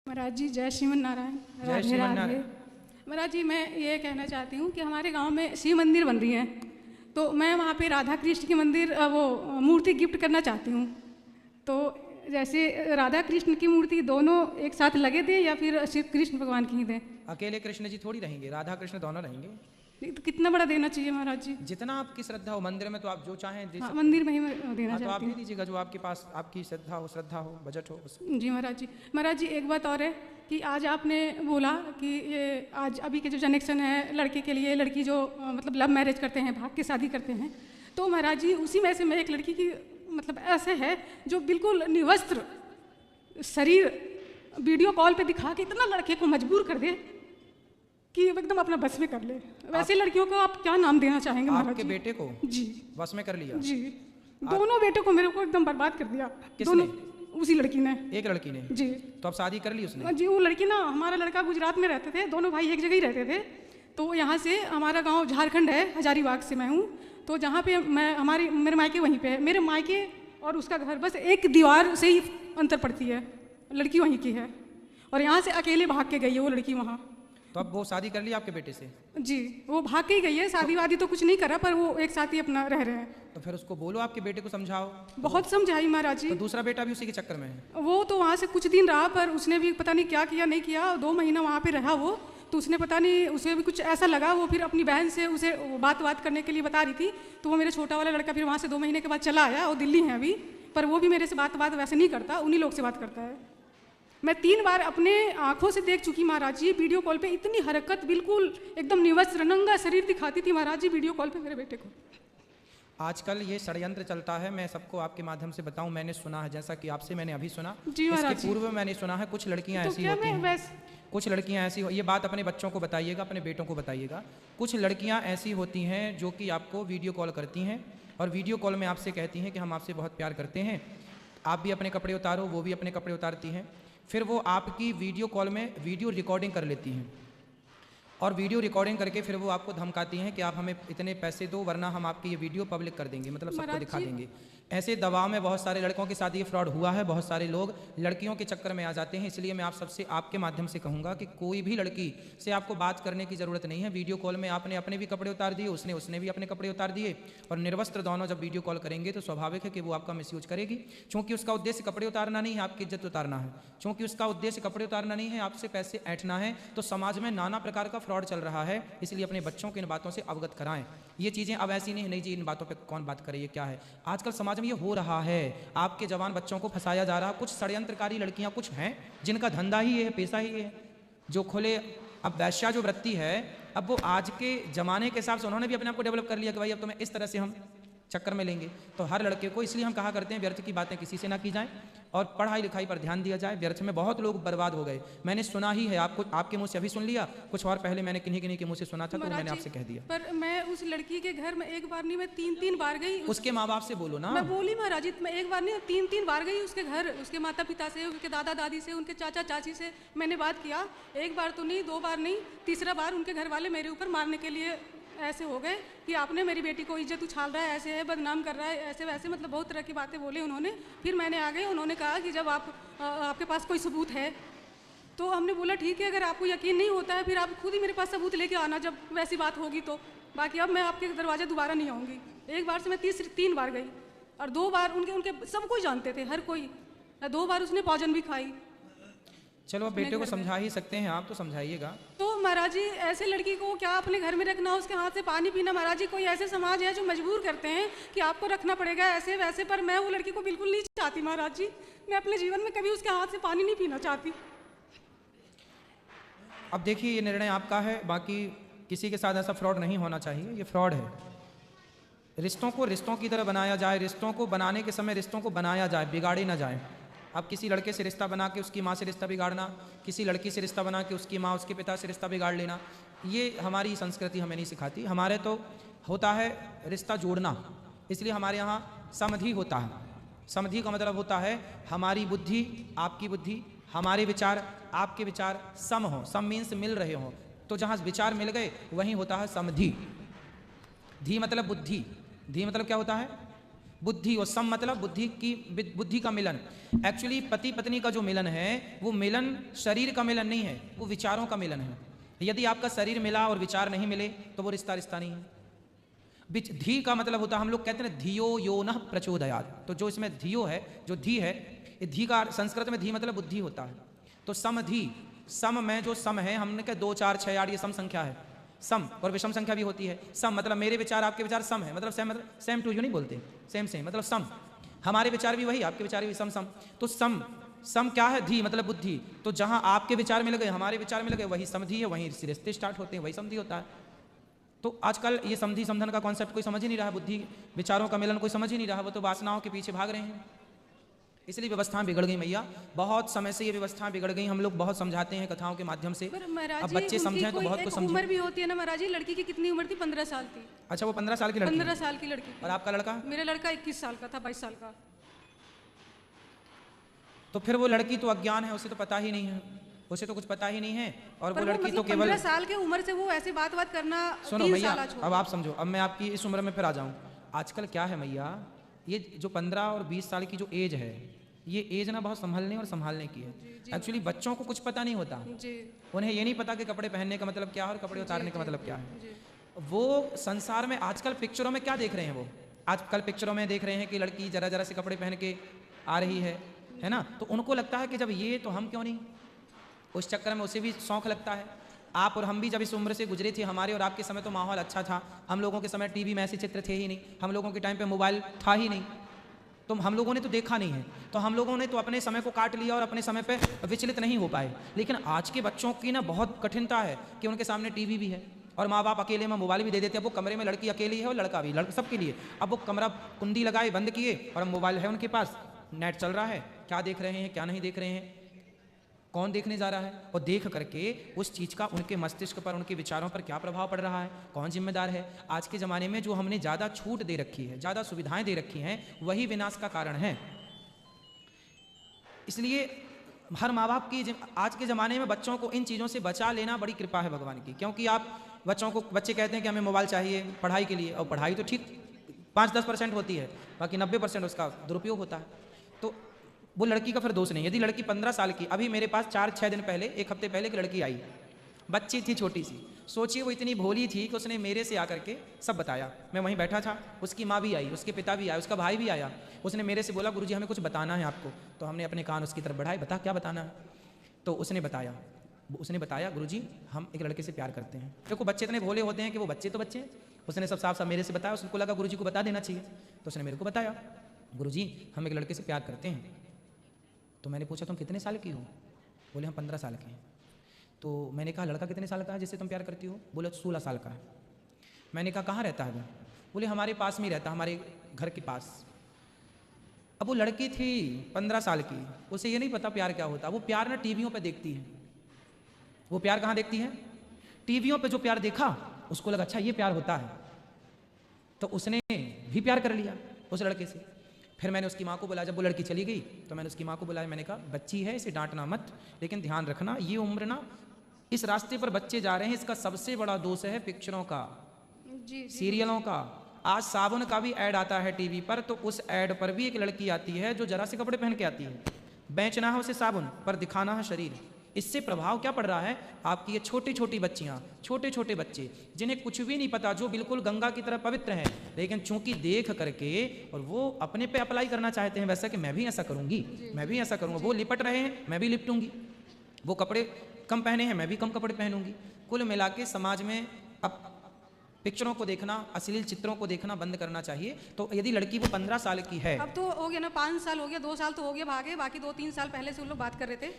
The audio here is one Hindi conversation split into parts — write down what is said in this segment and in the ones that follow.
महाराज जी जय श्रीमन नारायण। जय श्रीमन नारायण। महाराज जी मैं ये कहना चाहती हूँ कि हमारे गांव में शिव मंदिर बन रही है, तो मैं वहाँ पे राधा कृष्ण की मंदिर वो मूर्ति गिफ्ट करना चाहती हूँ। तो जैसे राधा कृष्ण की मूर्ति दोनों एक साथ लगे दें या फिर सिर्फ कृष्ण भगवान की ही दें? अकेले कृष्ण जी थोड़ी रहेंगे, राधा कृष्ण दोनों रहेंगे। तो कितना बड़ा देना चाहिए महाराज जी? जितना आपकी श्रद्धा हो, मंदिर में तो आप जो चाहें दे सकते मंदिर में ही मैं देना हैं। तो आप चाहती दे हूँ। दीजिएगा जो आपके पास आपकी श्रद्धा हो, बजट हो। जी महाराज जी। महाराज जी एक बात और है कि आज आपने बोला कि ये आज अभी के जो जनरेशन है लड़के के लिए, लड़की जो मतलब लव मैरिज करते हैं, भाग के शादी करते हैं, तो महाराज जी उसी में से मैं एक लड़की की मतलब ऐसे है जो बिल्कुल निवस्त्र शरीर वीडियो कॉल पे दिखा के इतना लड़के को मजबूर कर दे कि एकदम अपना बस में कर ले। वैसे लड़कियों को आप क्या नाम देना चाहेंगे महाराज आपके जी? बेटे को जी बस में कर लिया? जी, दोनों बेटे को मेरे को एकदम बर्बाद कर दिया। किसने? उसी लड़की ने। एक लड़की ने? जी। तो अब शादी कर ली उसने? जी वो लड़की ना, हमारा लड़का गुजरात में रहते थे, दोनों भाई एक जगह ही रहते थे। तो यहाँ से हमारा गांव झारखंड है, हजारीबाग से मैं हूँ। तो जहाँ पे मैं मेरे मायके वहीं पे है। मेरे मायके और उसका घर बस एक दीवार से ही अंतर पड़ती है। लड़की वहीं की है और यहाँ से अकेले भाग के गई है वो लड़की वहाँ। तो अब वो शादी कर ली आपके बेटे से? जी वो भाग के ही गई है, शादी वादी तो कुछ नहीं करा, पर वो एक साथ ही अपना रह रहे हैं। तो फिर उसको बोलो, आपके बेटे को समझाओ। बहुत समझाई महाराज जी। तो दूसरा बेटा भी उसी के चक्कर में है? वो तो वहाँ से कुछ दिन रहा, पर उसने भी पता नहीं क्या किया नहीं किया, 2 महीना वहाँ पे रहा वो। तो उसने पता नहीं, उसे भी कुछ ऐसा लगा, वो फिर अपनी बहन से उसे बात करने के लिए बता रही थी। तो वो मेरा छोटा वाला लड़का फिर वहाँ से 2 महीने के बाद चला आया, वो दिल्ली है अभी, पर वो भी मेरे से बात वैसे नहीं करता, उन्हीं लोग से बात करता है। मैं 3 बार अपने आंखों से देख चुकी महाराज जी, वीडियो कॉल पे इतनी हरकत, बिल्कुल एकदम निवस्त्र नंगा शरीर दिखाती थी महाराज जी वीडियो कॉल पे मेरे बेटे को। आजकल ये षड्यंत्र चलता है, मैं सबको आपके माध्यम से बताऊं, मैंने सुना है, जैसा कि आपसे मैंने अभी सुना, इसके पूर्व मैंने सुना है कुछ लड़कियां ऐसी होती हैं, कुछ लड़कियां ऐसी, ये बात अपने बच्चों को बताइएगा, अपने बेटों को बताइएगा। कुछ लड़कियां ऐसी होती हैं जो कि आपको वीडियो कॉल करती हैं और वीडियो कॉल में आपसे कहती हैं कि हम आपसे बहुत प्यार करते हैं, आप भी अपने कपड़े उतारो, वो भी अपने कपड़े उतारती हैं। फिर वो आपकी वीडियो कॉल में वीडियो रिकॉर्डिंग कर लेती हैं और वीडियो रिकॉर्डिंग करके फिर वो आपको धमकाती हैं कि आप हमें इतने पैसे दो वरना हम आपकी ये वीडियो पब्लिक कर देंगे, मतलब सबको दिखा देंगे। ऐसे दबाव में बहुत सारे लड़कों के साथ ये फ्रॉड हुआ है, बहुत सारे लोग लड़कियों के चक्कर में आ जाते हैं। इसलिए मैं आप सबसे आपके माध्यम से कहूँगा कि कोई भी लड़की से आपको बात करने की ज़रूरत नहीं है। वीडियो कॉल में आपने अपने भी कपड़े उतार दिए, उसने भी अपने कपड़े उतार दिए और निर्वस्त्र दोनों जब वीडियो कॉल करेंगे तो स्वाभाविक है कि वो आपका मिसयूज करेगी। चूँकि उसका उद्देश्य कपड़े उतारना नहीं है, आपकी इज्जत उतारना है। चूँकि उसका उद्देश्य कपड़े उतारना नहीं है, आपसे पैसे ऐंठना है। तो समाज में नाना प्रकार का फ्रॉड चल रहा है, इसलिए अपने बच्चों को इन बातों से अवगत कराएं। ये चीज़ें अब ऐसी नहीं जी इन बातों पे कौन बात करे, ये क्या है। आजकल समाज में ये हो रहा है, आपके जवान बच्चों को फंसाया जा रहा है। कुछ षड्यंत्रकारी लड़कियां कुछ हैं जिनका धंधा ही है, पेशा ही है, जो खुले अब वैश्या जो वृत्ति है, अब वो आज के ज़माने के हिसाब से उन्होंने भी अपने आप को डेवलप कर लिया कि भाई अब तुम्हें इस तरह से हम चक्कर में लेंगे। तो हर लड़के को, इसलिए हम कहा करते हैं व्यर्थ की बातें किसी से ना की जाएं और पढ़ाई लिखाई पर ध्यान दिया जाए। व्यर्थ में बहुत लोग बर्बाद हो गए, मैंने सुना ही है, आपको आपके मुंह से अभी सुन लिया, कुछ और पहले मैंने किन्हीं के मुंह से सुना था, तो मैंने आपसे कह दिया। पर मैं उस लड़की के घर में एक बार नहीं, मैं 3 बार गई। उसके माँ बाप से बोलो ना। मैं बोली महाराज जी, मैं एक बार नहीं 3 बार गई उसके घर, उसके माता पिता से, उनके दादा दादी से, उनके चाचा चाची से मैंने बात किया। एक बार तो नहीं, 2 बार नहीं, तीसरा बार उनके घर वाले मेरे ऊपर मारने के लिए ऐसे हो गए कि आपने मेरी बेटी को इज्जत उछाल रहा है, ऐसे है, बदनाम कर रहा है, ऐसे वैसे, मतलब बहुत तरह की बातें बोली उन्होंने। फिर मैंने आ गई, उन्होंने कहा कि जब आपके पास कोई सबूत है, तो हमने बोला ठीक है, अगर आपको यकीन नहीं होता है फिर आप खुद ही मेरे पास सबूत लेके आना जब वैसी बात होगी तो। बाकी अब मैं आपके दरवाजे दोबारा नहीं आऊँगी। एक बार से मैं 3 बार गई और 2 बार उनके सब कोई जानते थे, हर कोई। 2 बार उसने भोजन भी खाई। चलो अब बेटे को समझा ही सकते हैं आप, तो समझाइएगा। तो महाराज जी ऐसे लड़की को क्या अपने घर में रखना, उसके हाथ से पानी पीना? महाराज जी कोई ऐसे समाज है जो मजबूर करते हैं कि आपको रखना पड़ेगा ऐसे वैसे, पर मैं वो लड़की को बिल्कुल नहीं चाहती महाराज जी। मैं अपने जीवन में कभी उसके हाथ से पानी नहीं पीना चाहती। अब देखिए ये निर्णय आपका है, बाकी किसी के साथ ऐसा फ्रॉड नहीं होना चाहिए, ये फ्रॉड है। रिश्तों को रिश्तों की तरह बनाया जाए, रिश्तों को बनाने के समय रिश्तों को बनाया जाए, बिगाड़े ना जाए। अब किसी लड़के से रिश्ता बना के उसकी माँ से रिश्ता बिगाड़ना, किसी लड़की से रिश्ता बना के उसकी माँ उसके पिता से रिश्ता बिगाड़ लेना, ये हमारी संस्कृति हमें नहीं सिखाती। हमारे तो होता है रिश्ता जोड़ना, इसलिए हमारे यहाँ समधि होता है। समधि का मतलब होता है हमारी बुद्धि आपकी बुद्धि, हमारे विचार आपके विचार सम हो। सम मीन्स मिल रहे हों, तो जहाँ विचार मिल गए वहीं होता है समधि। धी मतलब बुद्धि, धी मतलब क्या होता है? बुद्धि, और सम मतलब बुद्धि का मिलन। एक्चुअली पति पत्नी का जो मिलन है वो मिलन शरीर का मिलन नहीं है, वो विचारों का मिलन है। यदि आपका शरीर मिला और विचार नहीं मिले तो वो रिश्ता नहीं है। धी का मतलब होता है, हम लोग कहते हैं धियो यो न प्रचोदयात्, तो जो इसमें धियो है, जो धी है, धी का संस्कृत में धी मतलब बुद्धि होता है। तो समधि, सम में जो सम है, हमने कहा 2 4 6 8 ये सम संख्या है, सम, और विषम संख्या भी होती है। सम मतलब मेरे विचार आपके विचार सम है, मतलब सेम, मतलब सेम टू यू नहीं बोलते, सेम मतलब सम, हमारे विचार भी वही, आपके विचार भी सम। तो सम क्या है? धी मतलब बुद्धि। तो जहां आपके विचार मिल गए, हमारे विचार मिल गए, वही समधि है, वहीं रिश्ते स्टार्ट होते हैं, वही समधि होता है। तो आजकल ये समधि समधन का कॉन्सेप्ट कोई समझ ही नहीं रहा, बुद्धि विचारों का मिलन कोई समझ ही नहीं रहा, वो तो वासनाओं के पीछे भाग रहे हैं। इसलिए व्यवस्थाएं बिगड़ गई मैया, बहुत समय से ये व्यवस्थाएं बिगड़ गई। हम लोग बहुत समझाते हैं कथाओं के माध्यम से, अब बच्चे समझें तो बहुत कुछ समझें। उम्र भी होती है ना महाराज जी, लड़की की कितनी उम्र थी? 15 साल थी। अच्छा, वो 15 साल की लड़की? 15 साल की लड़की। और आपका लड़का? मेरा लड़का 21 साल का था, 22 साल का। तो फिर वो लड़की तो अज्ञान है, उसे तो पता ही नहीं है, उसे तो कुछ पता ही नहीं है। और वो लड़की तो केवल 15 साल की उम्र से वो ऐसे बात करना। सुनो मैया, अब आप समझो, अब मैं आपकी इस उम्र में फिर आ जाऊं। आजकल क्या है मैया, ये जो 15 और 20 साल की जो एज है, ये एज ना बहुत संभलने और संभालने की है। एक्चुअली बच्चों को कुछ पता नहीं होता, उन्हें ये नहीं पता कि कपड़े पहनने का मतलब क्या है और कपड़े उतारने का मतलब क्या है। वो संसार में आजकल पिक्चरों में क्या देख रहे हैं, वो आजकल पिक्चरों में देख रहे हैं कि लड़की जरा जरा से कपड़े पहन के आ रही है ना, तो उनको लगता है कि जब ये तो हम क्यों नहीं, उस चक्कर में उसे भी शौक लगता है। आप और हम भी जब इस उम्र से गुजरे थे, हमारे और आपके समय तो माहौल अच्छा था, हम लोगों के समय टीवी में ऐसे चित्र थे ही नहीं, हम लोगों के टाइम पे मोबाइल था ही नहीं, तो हम लोगों ने तो देखा नहीं है, तो हम लोगों ने तो अपने समय को काट लिया और अपने समय पे विचलित नहीं हो पाए। लेकिन आज के बच्चों की ना बहुत कठिनता है कि उनके सामने टीवी भी है और माँ बाप अकेले में मोबाइल भी दे देते हैं। अब वो कमरे में लड़की अकेली है और लड़का भी, सबके लिए। अब वो कमरा कुंडी लगाए बंद किए और अब मोबाइल है उनके पास, नेट चल रहा है, क्या देख रहे हैं क्या नहीं देख रहे हैं, कौन देखने जा रहा है, और देख करके उस चीज़ का उनके मस्तिष्क पर, उनके विचारों पर क्या प्रभाव पड़ रहा है, कौन जिम्मेदार है। आज के ज़माने में जो हमने ज़्यादा छूट दे रखी है, ज़्यादा सुविधाएं दे रखी हैं, वही विनाश का कारण है। इसलिए हर माँ बाप की आज के ज़माने में बच्चों को इन चीज़ों से बचा लेना बड़ी कृपा है भगवान की। क्योंकि आप बच्चे कहते हैं कि हमें मोबाइल चाहिए पढ़ाई के लिए, और पढ़ाई तो ठीक 5-10% होती है, बाकी 90% उसका दुरुपयोग होता है। तो वो लड़की का फिर दोष नहीं। यदि लड़की 15 साल की, अभी मेरे पास 4-6 दिन पहले, 1 हफ्ते पहले एक लड़की आई, बच्ची थी छोटी सी, सोचिए वो इतनी भोली थी कि उसने मेरे से आकर के सब बताया। मैं वहीं बैठा था, उसकी माँ भी आई, उसके पिता भी आए, उसका भाई भी आया। उसने मेरे से बोला गुरुजी हमें कुछ बताना है आपको। तो हमने अपने कान उसकी तरफ बढ़ाए, बता क्या बताना है। तो उसने बताया गुरुजी हम एक लड़के से प्यार करते हैं। देखो बच्चे इतने भोले होते हैं कि वो बच्चे तो बच्चे हैं। उसने सब साफ साफ मेरे से बताया, उसको लगा गुरुजी को बता देना चाहिए, तो उसने मेरे को बताया गुरुजी हम एक लड़के से प्यार करते हैं। तो मैंने पूछा तुम कितने साल की हो? बोले हम 15 साल के हैं। तो मैंने कहा लड़का कितने साल का है जिससे तुम प्यार करती हो? बोले 16 साल का है। मैंने कहा कहाँ रहता है वो? बोले हमारे पास में ही रहता, हमारे घर के पास। अब वो लड़की थी 15 साल की, उसे ये नहीं पता प्यार क्या होता। वो प्यार ना टीवियों पे देखती है। वो प्यार कहाँ देखती है? टीवियों पे जो प्यार देखा उसको लगा अच्छा ये प्यार होता है, तो उसने भी प्यार कर लिया उस लड़के से। फिर मैंने उसकी माँ को बुलाया, जब वो लड़की चली गई तो मैंने उसकी माँ को बुलाया, मैंने कहा बच्ची है इसे डांटना मत, लेकिन ध्यान रखना ये उम्र ना, इस रास्ते पर बच्चे जा रहे हैं, इसका सबसे बड़ा दोष है पिक्चरों का, सीरियलों का। आज साबुन का भी ऐड आता है टीवी पर, तो उस ऐड पर भी एक लड़की आती है जो जरा से कपड़े पहन के आती है। बेचना है उसे साबुन, पर दिखाना है शरीर। इससे प्रभाव क्या पड़ रहा है? आपकी ये छोटी छोटी बच्चियाँ, छोटे छोटे बच्चे जिन्हें कुछ भी नहीं पता, जो बिल्कुल गंगा की तरह पवित्र हैं, लेकिन चूंकि देख करके और वो अपने पे अप्लाई करना चाहते हैं वैसा कि मैं भी ऐसा करूँगी, मैं भी ऐसा करूँगा। वो लिपट रहे हैं, मैं भी लिपटूंगी। वो कपड़े कम पहने हैं, मैं भी कम कपड़े पहनूंगी। कुल मिला के समाज में अब पिक्चरों को देखना, अश्लील चित्रों को देखना बंद करना चाहिए। तो यदि लड़की वो 15 साल की है, अब तो हो गया ना, 5 साल हो गया, 2 साल तो हो गया भागे, बाकी 2-3 साल पहले से उन लोग बात कर रहे थे।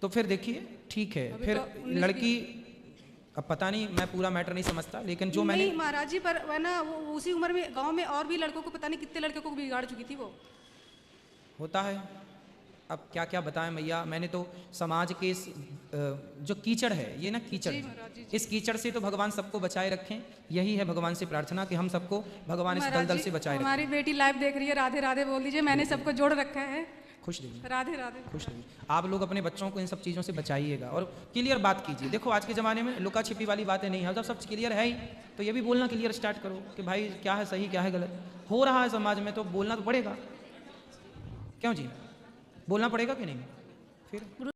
तो फिर देखिए ठीक है, फिर तो लड़की, अब पता नहीं, मैं पूरा मैटर नहीं समझता, लेकिन जो मैंने महाराज जी पर है ना, वो उसी उम्र में गांव में और भी लड़कों को पता नहीं कितने लड़कों को बिगाड़ चुकी थी वो। होता है। अब क्या क्या बताएं मैया, मैंने तो समाज के जो कीचड़ है, ये ना कीचड़, इस कीचड़ से तो भगवान सबको बचाए रखें। यही है भगवान से प्रार्थना कि हम सबको भगवान इस दलदल से बचाए रखें। हमारी बेटी लाइव देख रही है, राधे राधे बोल दीजिए। मैंने सबको जोड़ रखा है। खुश रहिए। राधे राधे। खुश रहिए। आप लोग अपने बच्चों को इन सब चीज़ों से बचाइएगा और क्लियर बात कीजिए। देखो आज के ज़माने में लुका छिपी वाली बातें नहीं है, जब सब क्लियर है ही तो ये भी बोलना क्लियर स्टार्ट करो कि भाई क्या है सही क्या है गलत। हो रहा है समाज में तो बोलना तो पड़ेगा, क्यों जी, बोलना पड़ेगा कि नहीं फिर।